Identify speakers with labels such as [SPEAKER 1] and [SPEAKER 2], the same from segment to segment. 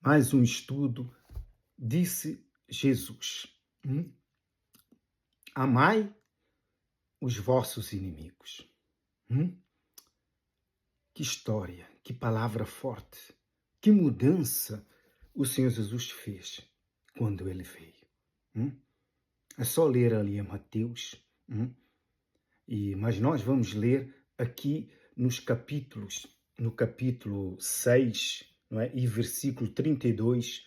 [SPEAKER 1] Mais um estudo, disse Jesus. Amai os vossos inimigos. Que história, que palavra forte, que mudança o Senhor Jesus fez quando ele veio. É só ler ali em Mateus, mas nós vamos ler aqui nos capítulos, no capítulo 6, não é? E versículo 32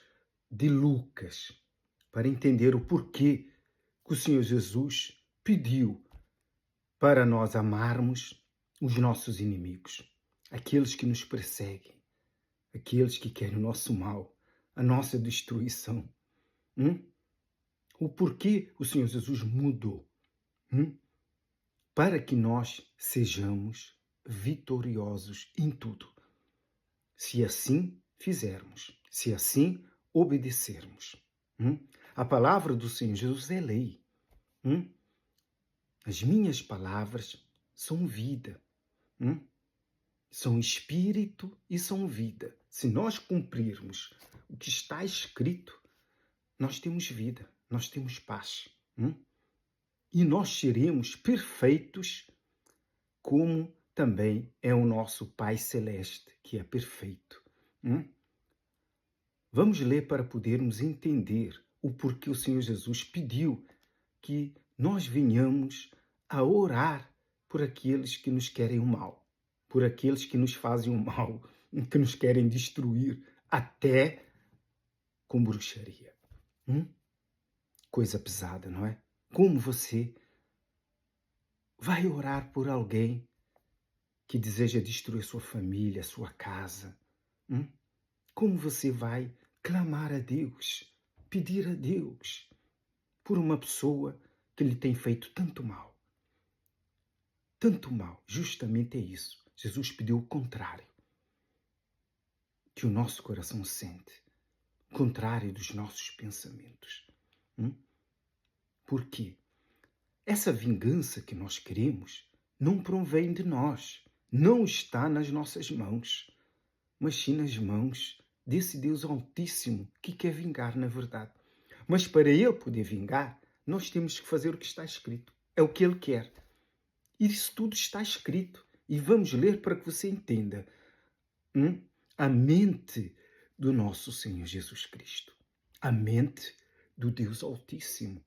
[SPEAKER 1] de Lucas, para entender o porquê que o Senhor Jesus pediu para nós amarmos os nossos inimigos, aqueles que nos perseguem, aqueles que querem o nosso mal, a nossa destruição. O porquê o Senhor Jesus mudou. Para que nós sejamos vitoriosos em tudo. Se assim fizermos, se assim obedecermos. A palavra do Senhor Jesus é lei. As minhas palavras são vida. São espírito e são vida. Se nós cumprirmos o que está escrito, nós temos vida, nós temos paz. E nós seremos perfeitos, como também é o nosso Pai Celeste, que é perfeito. Vamos ler para podermos entender o porquê o Senhor Jesus pediu que nós venhamos a orar por aqueles que nos querem o mal, por aqueles que nos fazem o mal, que nos querem destruir, até com bruxaria. Coisa pesada, não é? Como você vai orar por alguém que deseja destruir sua família, sua casa? Como você vai clamar a Deus, pedir a Deus por uma pessoa que lhe tem feito tanto mal? Tanto mal, justamente é isso. Jesus pediu o contrário que o nosso coração sente, o contrário dos nossos pensamentos. Por quê? Essa vingança que nós queremos não provém de nós, não está nas nossas mãos, mas sim nas mãos desse Deus Altíssimo que quer vingar, na verdade. Mas para Ele poder vingar, nós temos que fazer o que está escrito. É o que Ele quer. E isso tudo está escrito. E vamos ler para que você entenda a mente do nosso Senhor Jesus Cristo. A mente do Deus Altíssimo.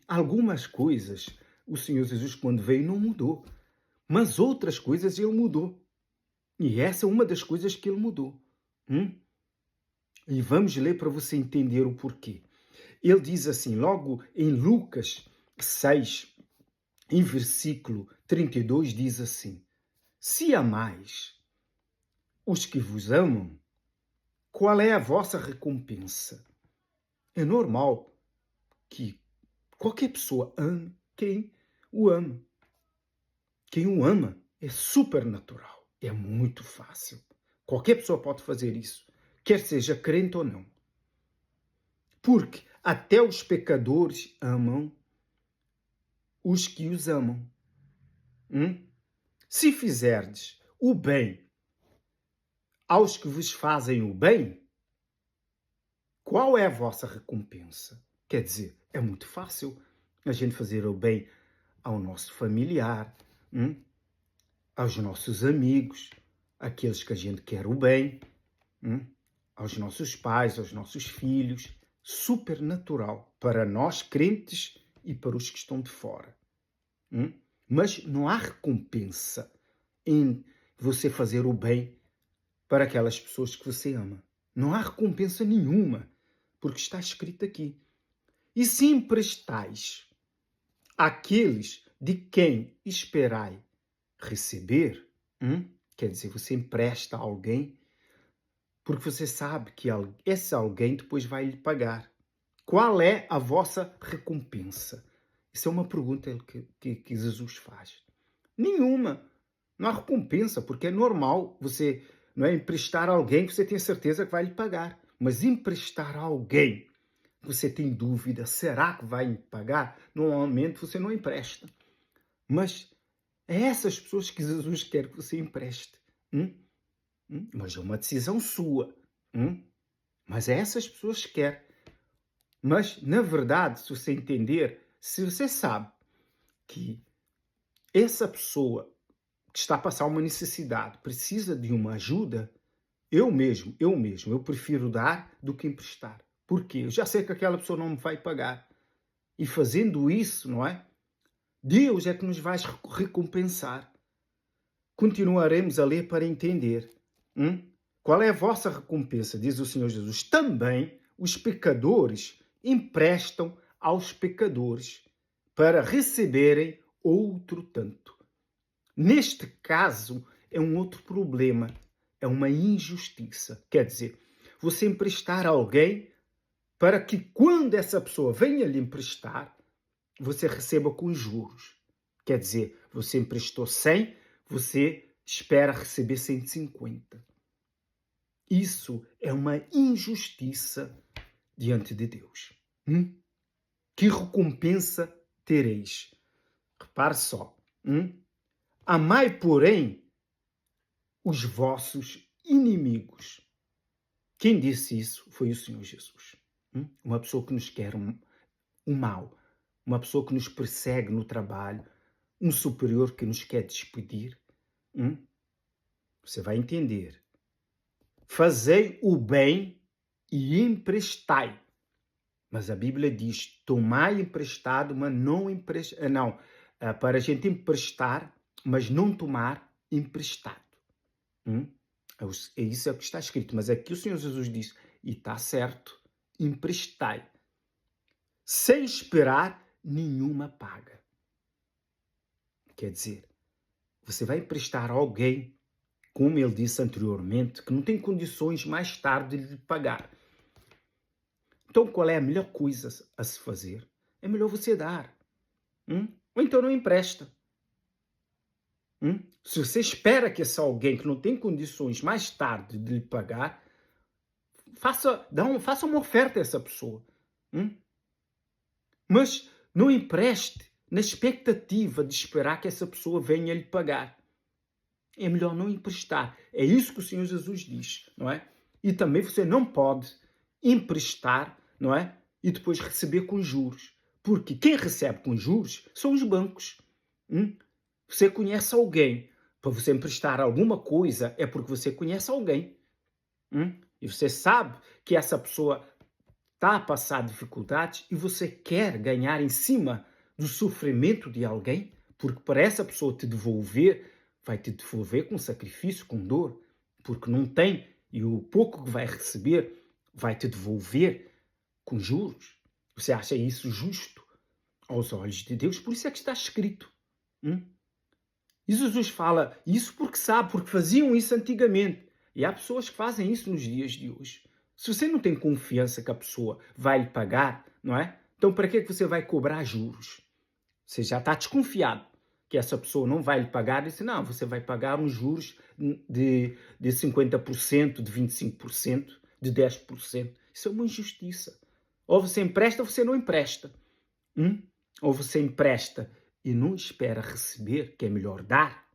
[SPEAKER 1] Algumas coisas o Senhor Jesus, quando veio, não mudou. Mas outras coisas Ele mudou. E essa é uma das coisas que Ele mudou. E vamos ler para você entender o porquê. Ele diz assim, logo em Lucas 6, em versículo 32, diz assim: se amais os que vos amam, qual é a vossa recompensa? É normal que qualquer pessoa ame quem o ama. Quem o ama é supernatural, é muito fácil. Qualquer pessoa pode fazer isso, quer seja crente ou não. Porque até os pecadores amam os que os amam. Se fizerdes o bem aos que vos fazem o bem, qual é a vossa recompensa? Quer dizer, é muito fácil a gente fazer o bem ao nosso familiar, aos nossos amigos, aqueles que a gente quer o bem, aos nossos pais, aos nossos filhos. Supernatural para nós crentes e para os que estão de fora. Mas não há recompensa em você fazer o bem para aquelas pessoas que você ama. Não há recompensa nenhuma, porque está escrito aqui. E se emprestais àqueles de quem esperai receber, quer dizer, você empresta a alguém porque você sabe que esse alguém depois vai lhe pagar. Qual é a vossa recompensa? Isso é uma pergunta que Jesus faz. Nenhuma. Não há recompensa, porque é normal você emprestar a alguém que você tem certeza que vai lhe pagar. Mas emprestar a alguém que você tem dúvida, será que vai me pagar? Normalmente você não empresta. Mas é essas pessoas que Jesus quer que você empreste. Mas é uma decisão sua. Mas é essas pessoas que querem. Mas, na verdade, se você entender, se você sabe que essa pessoa que está a passar uma necessidade precisa de uma ajuda, eu prefiro dar do que emprestar. Porquê? Eu já sei que aquela pessoa não me vai pagar. E fazendo isso, não é? Deus é que nos vai recompensar. Continuaremos a ler para entender. Qual é a vossa recompensa? Diz o Senhor Jesus. Também os pecadores emprestam aos pecadores para receberem outro tanto. Neste caso, é um outro problema. É uma injustiça. Quer dizer, você emprestar a alguém para que quando essa pessoa venha lhe emprestar, você receba com juros. Quer dizer, você emprestou 100, você espera receber 150. Isso é uma injustiça diante de Deus. Que recompensa tereis? Repare só. Amai, porém, os vossos inimigos. Quem disse isso foi o Senhor Jesus. Uma pessoa que nos quer um mal, uma pessoa que nos persegue no trabalho, um superior que nos quer despedir. Você vai entender. Fazei o bem e emprestai. Mas a Bíblia diz, tomai emprestado, mas não emprestar. Não, para a gente emprestar, mas não tomar emprestado. Isso é o que está escrito. Mas aqui o Senhor Jesus diz, e está certo, emprestai. Sem esperar nenhuma paga. Quer dizer, você vai emprestar a alguém, como ele disse anteriormente, que não tem condições mais tarde de lhe pagar. Então, qual é a melhor coisa a se fazer? É melhor você dar. Ou então não empresta. Se você espera que esse alguém que não tem condições mais tarde de lhe pagar, faça uma oferta a essa pessoa. Mas não empreste na expectativa de esperar que essa pessoa venha lhe pagar. É melhor não emprestar. É isso que o Senhor Jesus diz, não é? E também você não pode emprestar, não é? E depois receber com juros. Porque quem recebe com juros são os bancos. Você conhece alguém. Para você emprestar alguma coisa é porque você conhece alguém. E você sabe que essa pessoa está a passar dificuldades e você quer ganhar em cima do sofrimento de alguém, porque para essa pessoa te devolver, vai te devolver com sacrifício, com dor, porque não tem, e o pouco que vai receber vai te devolver com juros. Você acha isso justo aos olhos de Deus? Por isso é que está escrito. E Jesus fala isso porque sabe, porque faziam isso antigamente. E há pessoas que fazem isso nos dias de hoje. Se você não tem confiança que a pessoa vai lhe pagar, não é? Então para que você vai cobrar juros? Você já está desconfiado que essa pessoa não vai lhe pagar, e diz, não, você vai pagar uns juros de 50%, de 25%, de 10%. Isso é uma injustiça. Ou você empresta ou você não empresta. Ou você empresta e não espera receber, que é melhor dar,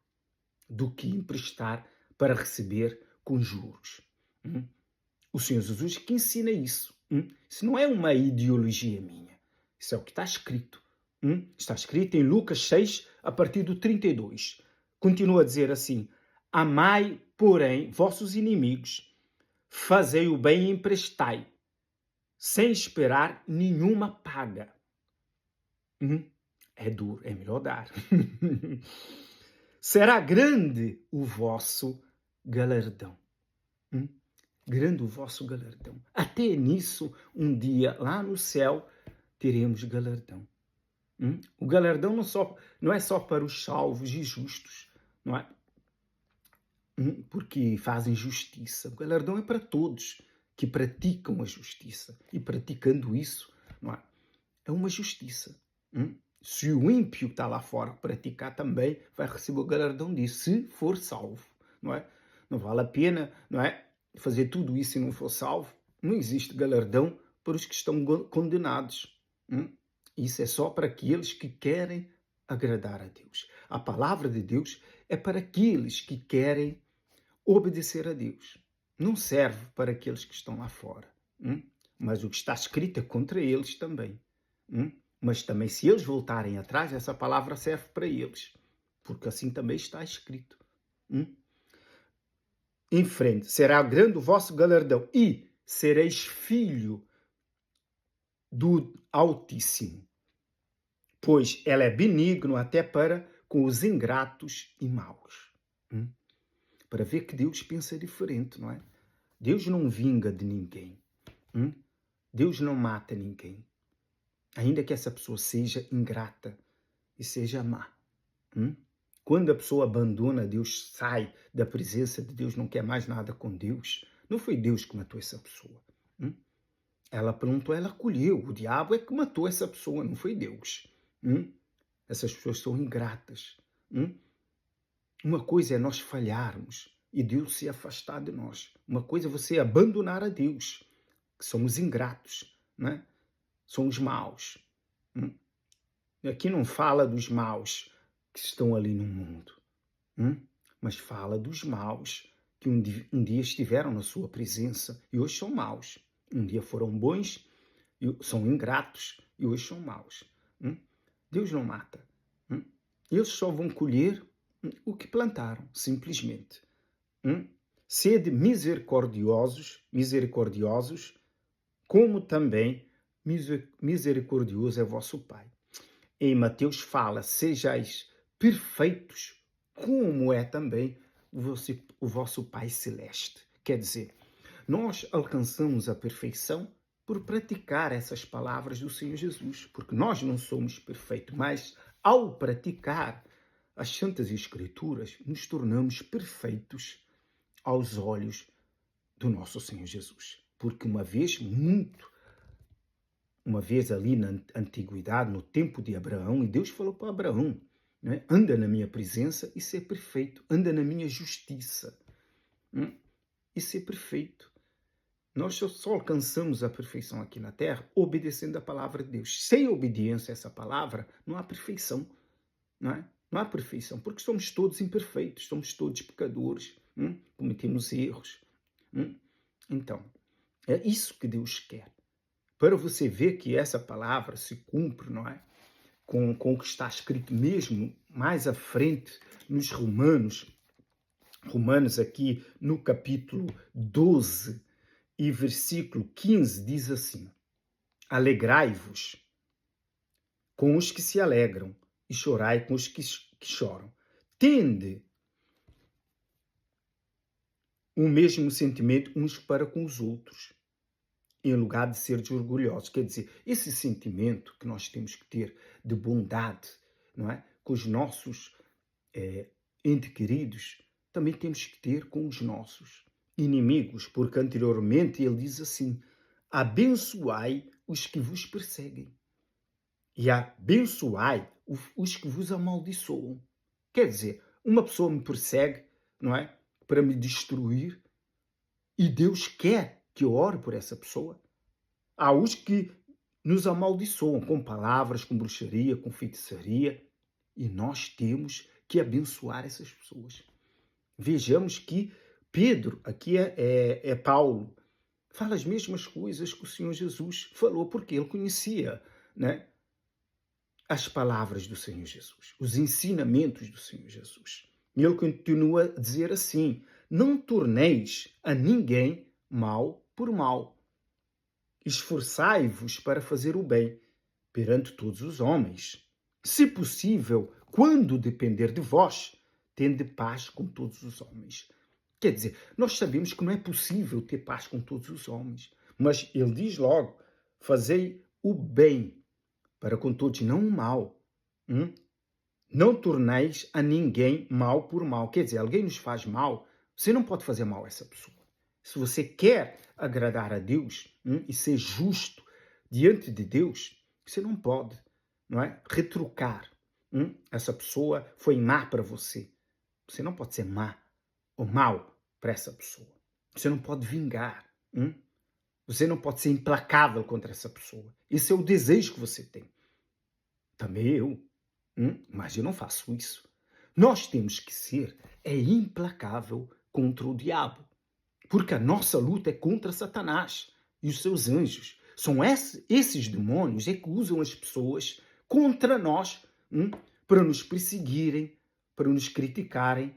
[SPEAKER 1] do que emprestar para receber com juros. O Senhor Jesus que ensina isso. Isso não é uma ideologia minha. Isso é o que está escrito. Está escrito em Lucas 6, a partir do 32. Continua a dizer assim, amai, porém, vossos inimigos, fazei o bem e emprestai, sem esperar nenhuma paga. É duro, é melhor dar. Será grande o vosso galardão. Grande o vosso galardão. Até nisso, um dia, lá no céu, teremos galardão. O galardão não é só para os salvos e justos, não é? Porque fazem justiça. O galardão é para todos que praticam a justiça. E praticando isso, não é? É uma justiça. Se o ímpio que está lá fora praticar também, vai receber o galardão disso, se for salvo, não é? Não vale a pena, não é? Fazer tudo isso e não for salvo. Não existe galardão para os que estão condenados. Isso é só para aqueles que querem agradar a Deus. A palavra de Deus é para aqueles que querem obedecer a Deus. Não serve para aqueles que estão lá fora. Hum? Mas o que está escrito é contra eles também. Hum? Mas também, se eles voltarem atrás, essa palavra serve para eles, porque assim também está escrito. Hum? Em frente, será grande o vosso galardão e sereis filho do Altíssimo, pois ela é benigno até para com os ingratos e maus. Hum? Para ver que Deus pensa diferente, não é? Deus não vinga de ninguém. Hum? Deus não mata ninguém. Ainda que essa pessoa seja ingrata e seja má. Hum? Quando a pessoa abandona Deus, sai da presença de Deus, não quer mais nada com Deus, não foi Deus que matou essa pessoa. Hum? Ela plantou, ela colheu. O diabo é que matou essa pessoa, não foi Deus. Hum? Essas pessoas são ingratas. Hum? Uma coisa é nós falharmos e Deus se afastar de nós. Uma coisa é você abandonar a Deus, que somos ingratos, né? Somos maus. Hum? Aqui não fala dos maus que estão ali no mundo, mas fala dos maus que um dia estiveram na sua presença e hoje são maus. Um dia foram bons, são ingratos e hoje são maus. Deus não mata. Eles só vão colher o que plantaram, simplesmente. Sede misericordiosos, como também misericordioso é vosso Pai. Em Mateus fala, sejais perfeitos, como é também o vosso Pai Celeste. Quer dizer, nós alcançamos a perfeição por praticar essas palavras do Senhor Jesus, porque nós não somos perfeitos, mas ao praticar as Santas Escrituras, nos tornamos perfeitos aos olhos do nosso Senhor Jesus. Porque uma vez ali na antiguidade, no tempo de Abraão, e Deus falou para Abraão, né? Anda na minha presença e ser perfeito, anda na minha justiça e ser perfeito. Nós só alcançamos a perfeição aqui na Terra obedecendo a palavra de Deus. Sem obediência a essa palavra, não há perfeição. Não é? Não há perfeição, porque somos todos imperfeitos, somos todos pecadores, cometemos erros. Então, é isso que Deus quer. Para você ver que essa palavra se cumpre, não é? Com o que está escrito mesmo mais à frente nos Romanos. Romanos aqui no capítulo 12 e versículo 15 diz assim: alegrai-vos com os que se alegram e chorai com os que choram. Tende o mesmo sentimento uns para com os outros, em lugar de ser orgulhosos. Quer dizer, esse sentimento que nós temos que ter de bondade, não é? Com os nossos entes queridos, também temos que ter com os nossos inimigos, porque anteriormente ele diz assim: abençoai os que vos perseguem e abençoai os que vos amaldiçoam. Quer dizer, uma pessoa me persegue, não é? Para me destruir, e Deus quer que eu ore por essa pessoa. Há os que nos amaldiçoam com palavras, com bruxaria, com feitiçaria, e nós temos que abençoar essas pessoas. Vejamos que Pedro, aqui é Paulo, fala as mesmas coisas que o Senhor Jesus falou, porque ele conhecia, né, as palavras do Senhor Jesus, os ensinamentos do Senhor Jesus. E ele continua a dizer assim: não torneis a ninguém mal por mal. Esforçai-vos para fazer o bem perante todos os homens. Se possível, quando depender de vós, tende paz com todos os homens. Quer dizer, nós sabemos que não é possível ter paz com todos os homens. Mas ele diz logo: fazei o bem para com todos, não o mal. Não torneis a ninguém mal por mal. Quer dizer, alguém nos faz mal, você não pode fazer mal a essa pessoa. Se você quer agradar a Deus e ser justo diante de Deus, você não pode, não é? Retrucar. Essa pessoa foi má para você. Você não pode ser má ou mal para essa pessoa. Você não pode vingar. Você não pode ser implacável contra essa pessoa. Esse é o desejo que você tem. Também eu. Mas eu não faço isso. Nós temos que ser implacável contra o diabo. Porque a nossa luta é contra Satanás. e os seus anjos. São esses demônios é que usam as pessoas contra nós, para nos perseguirem, para nos criticarem,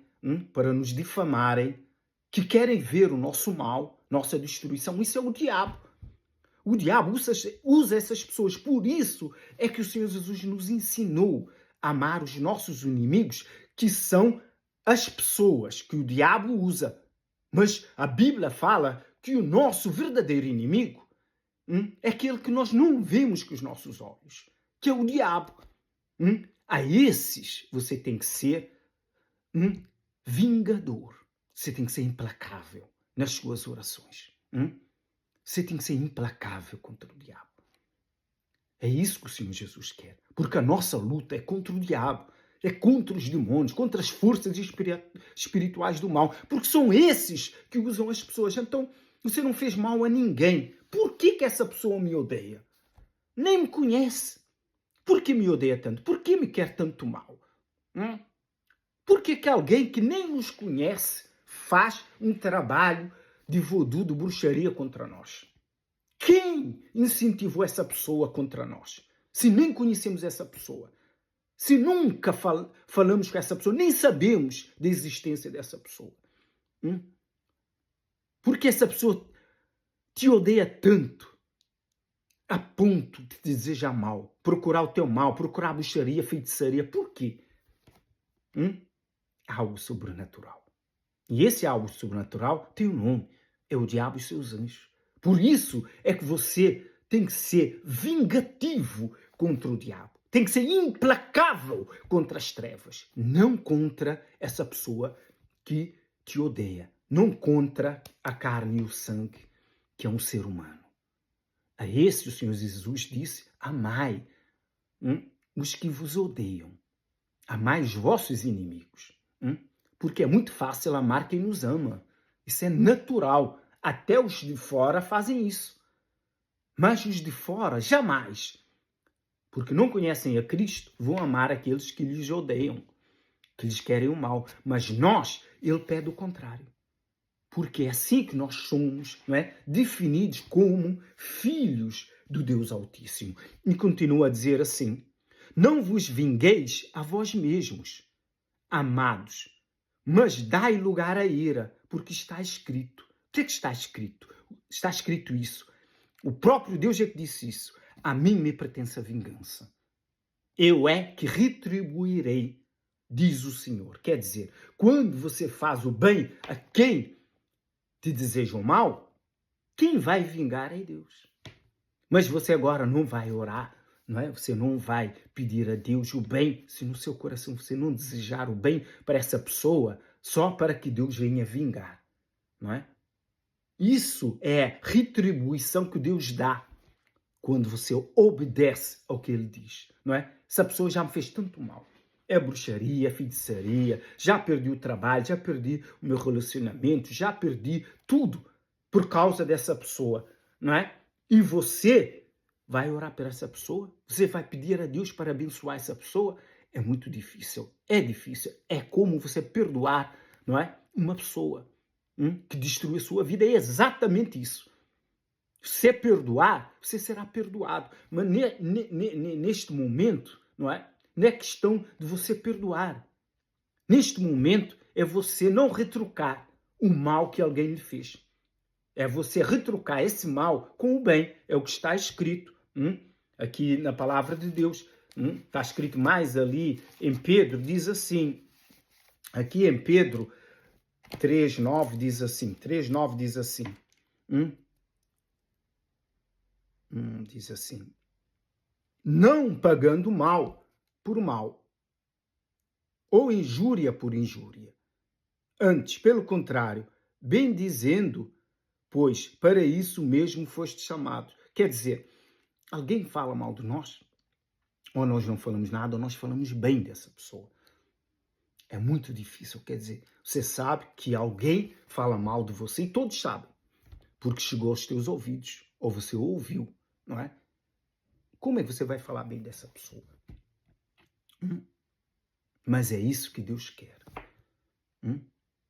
[SPEAKER 1] para nos difamarem, que querem ver o nosso mal, nossa destruição. Isso é o diabo. O diabo usa essas pessoas. Por isso é que o Senhor Jesus nos ensinou a amar os nossos inimigos, que são as pessoas que o diabo usa. Mas a Bíblia fala que o nosso verdadeiro inimigo é aquele que nós não vemos com os nossos olhos, que é o diabo. A esses você tem que ser vingador. Você tem que ser implacável nas suas orações. Você tem que ser implacável contra o diabo. É isso que o Senhor Jesus quer. Porque a nossa luta é contra o diabo. É contra os demônios, contra as forças espirituais do mal. Porque são esses que usam as pessoas. Então, você não fez mal a ninguém. Por que essa pessoa me odeia? Nem me conhece. Por que me odeia tanto? Por que me quer tanto mal? Por que alguém que nem nos conhece faz um trabalho de voodoo, de bruxaria contra nós? Quem incentivou essa pessoa contra nós? Se nem conhecemos essa pessoa, se nunca falamos com essa pessoa, nem sabemos da existência dessa pessoa. Porque essa pessoa te odeia tanto, a ponto de te desejar mal, procurar o teu mal, procurar bruxaria, feitiçaria. Por quê? Algo sobrenatural. E esse algo sobrenatural tem um nome. É o diabo e seus anjos. Por isso é que você tem que ser vingativo contra o diabo. Tem que ser implacável contra as trevas. Não contra essa pessoa que te odeia. Não contra a carne e o sangue, que é um ser humano. A esse o Senhor Jesus disse: amai os que vos odeiam. Amai os vossos inimigos. Porque é muito fácil amar quem nos ama. Isso é natural. Até os de fora fazem isso. Mas os de fora jamais, porque não conhecem a Cristo, vão amar aqueles que lhes odeiam, que lhes querem o mal. Mas nós, ele pede o contrário. Porque é assim que nós somos, não é? Definidos como filhos do Deus Altíssimo. E continua a dizer assim: não vos vingueis a vós mesmos, amados, mas dai lugar à ira, porque está escrito. O que é que está escrito? Está escrito isso. O próprio Deus é que disse isso. A mim me pertence a vingança. Eu é que retribuirei, diz o Senhor. Quer dizer, quando você faz o bem a quem te deseja o mal, quem vai vingar é Deus. Mas você agora não vai orar, não é? Você não vai pedir a Deus o bem, se no seu coração você não desejar o bem para essa pessoa, só para que Deus venha vingar, não é? Isso é retribuição que Deus dá quando você obedece ao que Ele diz, não é? Essa pessoa já me fez tanto mal. É bruxaria, feitiçaria, já perdi o trabalho, já perdi o meu relacionamento, já perdi tudo por causa dessa pessoa, não é? E você vai orar por essa pessoa? Você vai pedir a Deus para abençoar essa pessoa? É muito difícil. É difícil. É como você perdoar, não é? Uma pessoa que destruiu a sua vida. É exatamente isso. Se perdoar, você será perdoado. Mas neste momento, não é? Não é questão de você perdoar. Neste momento, é você não retrucar o mal que alguém lhe fez. É você retrucar esse mal com o bem. É o que está escrito aqui na palavra de Deus. Está escrito mais ali em Pedro, diz assim. Aqui em Pedro 3,9 diz assim. 3,9 diz assim. Diz assim. Não pagando mal por mal, ou injúria por injúria. Antes, pelo contrário, bendizendo, pois para isso mesmo foste chamado. Quer dizer, alguém fala mal de nós, ou nós não falamos nada, ou nós falamos bem dessa pessoa. É muito difícil, quer dizer, você sabe que alguém fala mal de você, e todos sabem, porque chegou aos teus ouvidos, ou você ouviu, não é? Como é que você vai falar bem dessa pessoa? Mas é isso que Deus quer.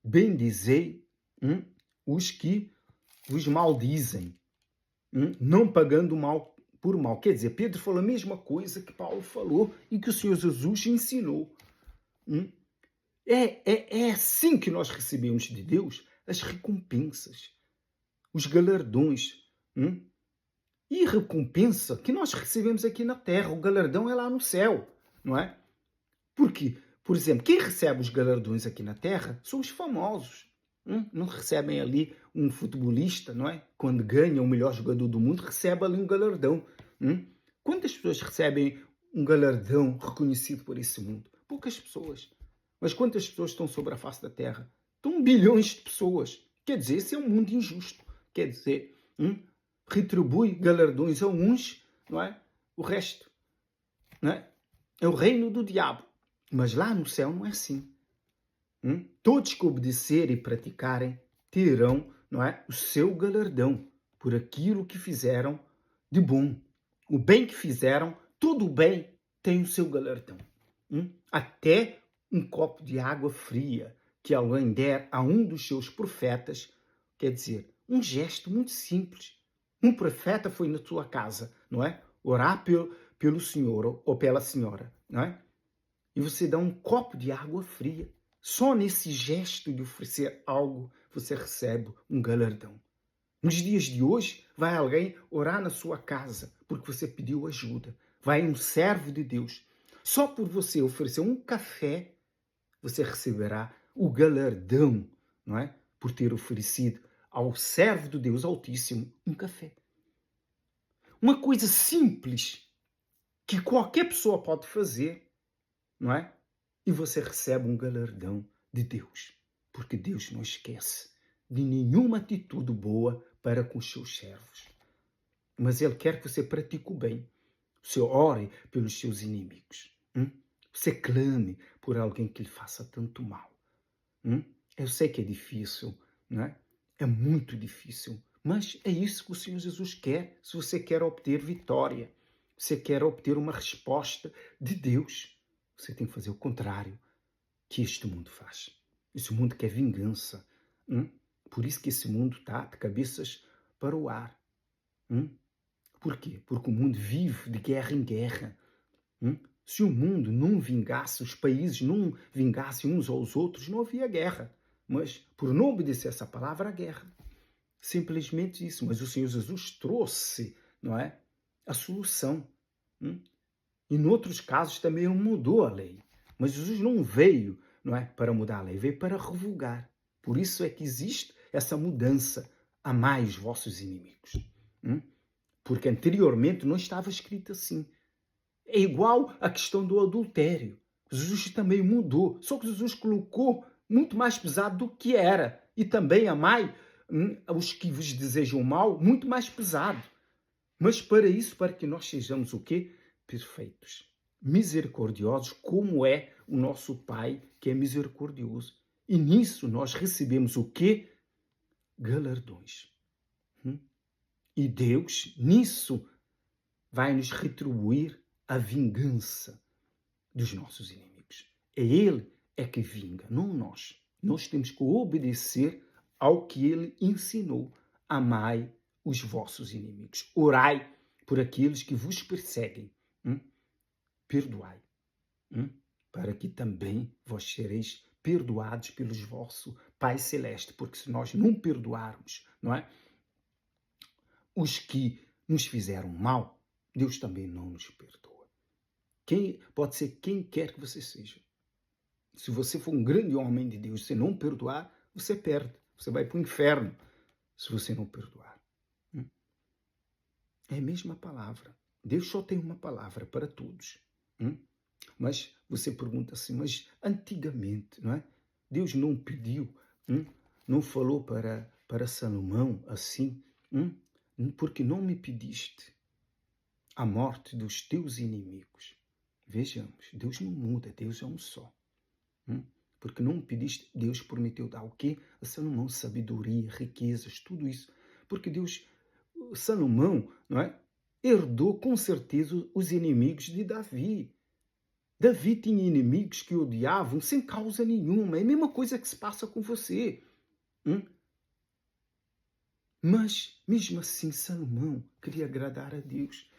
[SPEAKER 1] Bendizei os que vos maldizem. Não pagando mal por mal. Quer dizer, Pedro falou a mesma coisa que Paulo falou e que o Senhor Jesus ensinou. Hum? É assim que nós recebemos de Deus as recompensas, os galardões. E a recompensa que nós recebemos aqui na terra, o galardão é lá no céu, não é? Porque, por exemplo, quem recebe os galardões aqui na terra são os famosos. Não recebem ali um futebolista, não é? Quando ganha o melhor jogador do mundo, recebe ali um galardão. Quantas pessoas recebem um galardão reconhecido por esse mundo? Poucas pessoas. Mas quantas pessoas estão sobre a face da terra? Estão bilhões de pessoas. Quer dizer, esse é um mundo injusto. Quer dizer, retribui galardões a uns, não é? O resto, não é? É o reino do diabo. Mas lá no céu não é assim. Todos que obedecerem e praticarem terão, não é, o seu galardão por aquilo que fizeram de bom. O bem que fizeram, todo o bem tem o seu galardão. Até um copo de água fria que alguém der a um dos seus profetas, quer dizer, um gesto muito simples. Um profeta foi na tua casa, não é? Orar pelo senhor ou pela senhora, não é? E você dá um copo de água fria. Só nesse gesto de oferecer algo, você recebe um galardão. Nos dias de hoje, vai alguém orar na sua casa porque você pediu ajuda. Vai um servo de Deus. Só por você oferecer um café, você receberá o galardão, não é? Por ter oferecido ao servo de Deus Altíssimo um café. Uma coisa simples que qualquer pessoa pode fazer, não é? E você recebe um galardão de Deus. Porque Deus não esquece de nenhuma atitude boa para com os seus servos. Mas Ele quer que você pratique o bem. Você ore pelos seus inimigos. Você clame por alguém que lhe faça tanto mal. Eu sei que é difícil, não é? É muito difícil. Mas é isso que o Senhor Jesus quer se você quer obter vitória. Você quer obter uma resposta de Deus. Você tem que fazer o contrário que este mundo faz. Esse mundo quer vingança. Por isso que esse mundo está de cabeças para o ar. Por quê? Porque o mundo vive de guerra em guerra. Se o mundo não vingasse, os países não vingassem uns aos outros, não havia guerra. Mas, por não obedecer essa palavra, a guerra. Simplesmente isso. Mas o Senhor Jesus trouxe, não é, a solução. E, em outros casos, também mudou a lei. Mas Jesus não veio, não é, para mudar a lei, veio para revogar. Por isso é que existe essa mudança. Amai os vossos inimigos. Porque anteriormente não estava escrito assim. É igual à questão do adultério. Jesus também mudou. Só que Jesus colocou muito mais pesado do que era. E também amai os que vos desejam mal, muito mais pesado. Mas para isso, para que nós sejamos o quê? Perfeitos. Misericordiosos, como é o nosso Pai, que é misericordioso. E nisso nós recebemos o quê? Galardões. E Deus, nisso, vai nos retribuir a vingança dos nossos inimigos. É Ele que vinga, não nós. Nós temos que obedecer ao que Ele ensinou. Amai os vossos inimigos. Orai por aqueles que vos perseguem. Perdoai. Para que também vós sereis perdoados pelos vosso Pai Celeste. Porque se nós não perdoarmos, não é, os que nos fizeram mal, Deus também não nos perdoa. Pode ser quem quer que você seja. Se você for um grande homem de Deus, se não perdoar, você perde. Você vai para o inferno se você não perdoar. É a mesma palavra. Deus só tem uma palavra para todos. Mas você pergunta assim, mas antigamente, não é? Deus não pediu, não falou para Salomão assim, porque não me pediste a morte dos teus inimigos. Vejamos, Deus não muda, Deus é um só. Porque não me pediste, Deus prometeu dar o quê? A Salomão sabedoria, riquezas, tudo isso. Porque Deus, Salomão, não é, herdou com certeza os inimigos de Davi. Davi tinha inimigos que o odiavam sem causa nenhuma. É a mesma coisa que se passa com você. Mas, mesmo assim, Salomão queria agradar a Deus.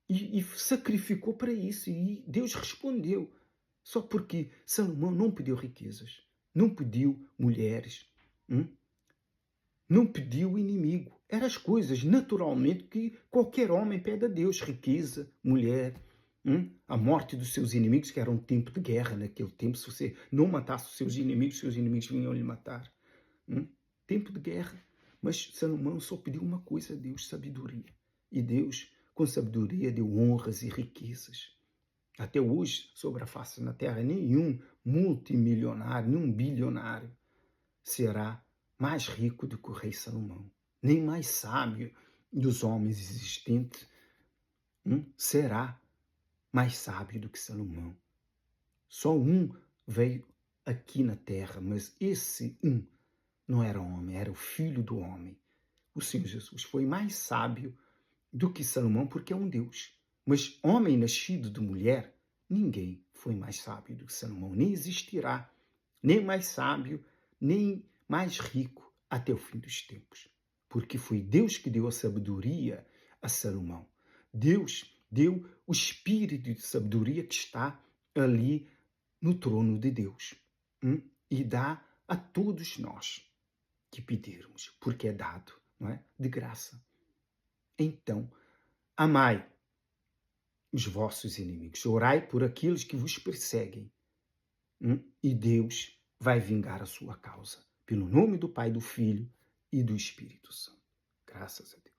[SPEAKER 1] E sacrificou para isso. E Deus respondeu. Só porque Salomão não pediu riquezas, não pediu mulheres, não pediu inimigo. Eram as coisas, naturalmente, que qualquer homem pede a Deus. Riqueza, mulher, a morte dos seus inimigos, que era um tempo de guerra naquele tempo. Se você não matasse os seus inimigos vinham lhe matar. Tempo de guerra. Mas Salomão só pediu uma coisa a Deus, sabedoria. E Deus, com sabedoria, deu honras e riquezas. Até hoje, sobre a face da terra, nenhum multimilionário, nenhum bilionário será mais rico do que o rei Salomão. Nem mais sábio dos homens existentes será mais sábio do que Salomão. Só um veio aqui na terra, mas esse não era homem, era o filho do homem. O Senhor Jesus foi mais sábio do que Salomão porque é um Deus. Mas homem nascido de mulher, ninguém foi mais sábio do que Salomão. Nem existirá, nem mais sábio, nem mais rico até o fim dos tempos. Porque foi Deus que deu a sabedoria a Salomão. Deus deu o espírito de sabedoria que está ali no trono de Deus. E dá a todos nós que pedirmos, porque é dado, não é? De graça. Então, amai os vossos inimigos, orai por aqueles que vos perseguem, e Deus vai vingar a sua causa. Pelo nome do Pai, do Filho e do Espírito Santo. Graças a Deus.